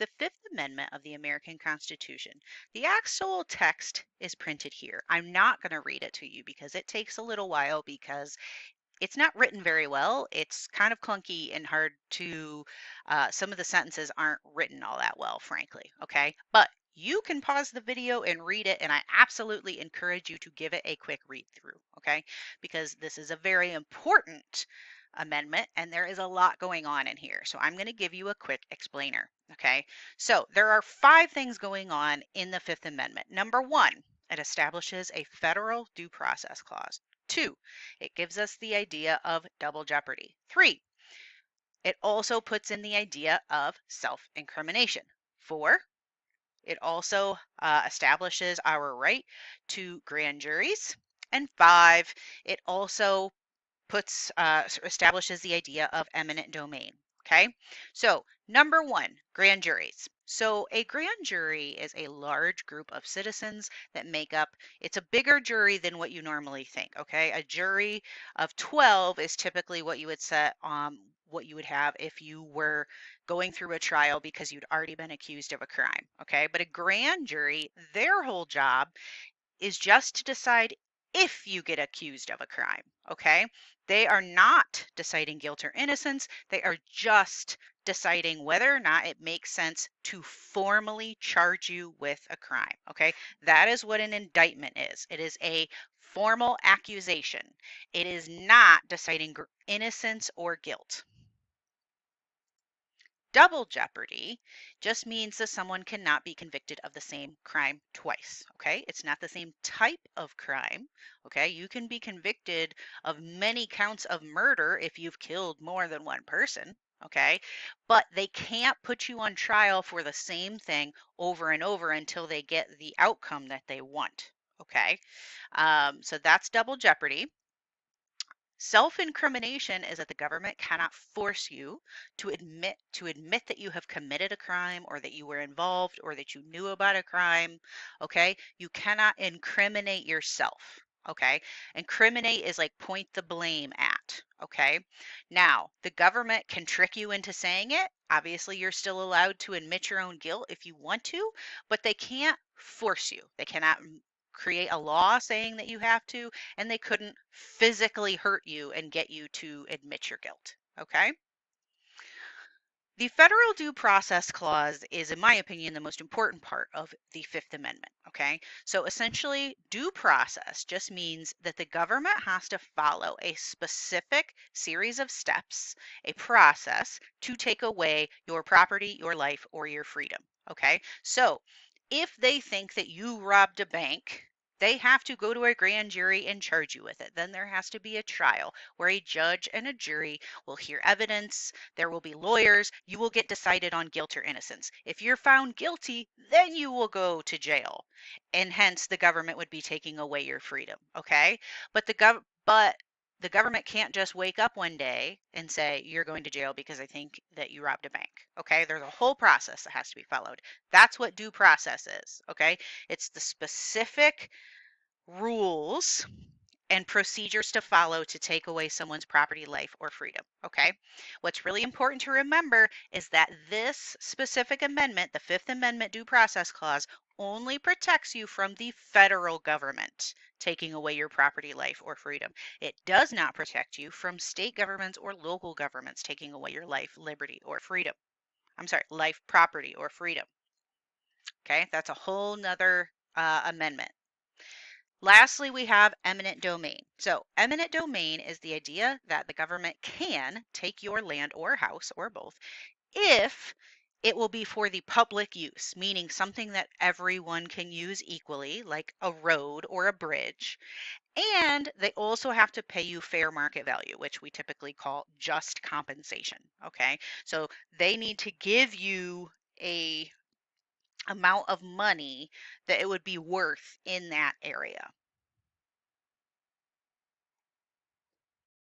the Fifth Amendment of the American Constitution. The actual text is printed here. I'm not going to read it to you because it takes a little while because it's not written very well. It's kind of clunky and hard to, some of the sentences aren't written all that well, frankly. Okay. But you can pause the video and read it, and I absolutely encourage you to give it a quick read through. Okay. Because this is a very important amendment and there is a lot going on in here. So I'm going to give you a quick explainer. Okay. So there are 5 things going on in the Fifth Amendment. Number 1, it establishes a federal due process clause. 2, it gives us the idea of double jeopardy. 3, it also puts in the idea of self-incrimination. 4, it also establishes our right to grand juries. And 5, it also establishes the idea of eminent domain. Okay, so number 1, grand juries. So a grand jury is a large group of citizens that make up, it's a bigger jury than what you normally think. Okay, a jury of 12 is typically what you would set what you would have if you were going through a trial because you'd already been accused of a crime. Okay, but a grand jury, their whole job is just to decide if you get accused of a crime. Okay, they are not deciding guilt or innocence. They are just deciding whether or not it makes sense to formally charge you with a crime. Okay, that is what an indictment is. It is a formal accusation. It is not deciding innocence or guilt. Double jeopardy just means that someone cannot be convicted of the same crime twice. Okay, it's not the same type of crime. Okay, you can be convicted of many counts of murder if you've killed more than one person. Okay, but they can't put you on trial for the same thing over and over until they get the outcome that they want. Okay, so that's double jeopardy. Self-incrimination is that the government cannot force you to admit that you have committed a crime or that you were involved or that you knew about a crime. Okay? You cannot incriminate yourself. Okay? Incriminate is like point the blame at. Okay? Now, the government can trick you into saying it. Obviously, you're still allowed to admit your own guilt if you want to, but they can't force you. They cannot create a law saying that you have to, and they couldn't physically hurt you and get you to admit your guilt. Okay? The Federal Due Process Clause is, in my opinion, the most important part of the Fifth Amendment. Okay? So essentially, due process just means that the government has to follow a specific series of steps, a process to take away your property, your life, or your freedom. Okay? So if they think that you robbed a bank, they have to go to a grand jury and charge you with it. Then there has to be a trial where a judge and a jury will hear evidence. There will be lawyers. You will get decided on guilt or innocence. If you're found guilty, then you will go to jail. And hence the government would be taking away your freedom. Okay? But the government can't just wake up one day and say, you're going to jail because I think that you robbed a bank. Okay? There's a whole process that has to be followed. That's what due process is. Okay? It's the specific rules and procedures to follow to take away someone's property, life, or freedom. Okay? What's really important to remember is that this specific amendment, the Fifth Amendment Due Process Clause, only protects you from the federal government taking away your property, life, or freedom. It does not protect you from state governments or local governments taking away your life, liberty, or freedom. I'm sorry, life, property, or freedom. Okay, that's a whole nother amendment. Lastly, we have eminent domain. So eminent domain is the idea that the government can take your land or house or both if it will be for the public use, meaning something that everyone can use equally, like a road or a bridge. And they also have to pay you fair market value, which we typically call just compensation. Okay, so they need to give you a amount of money that it would be worth in that area.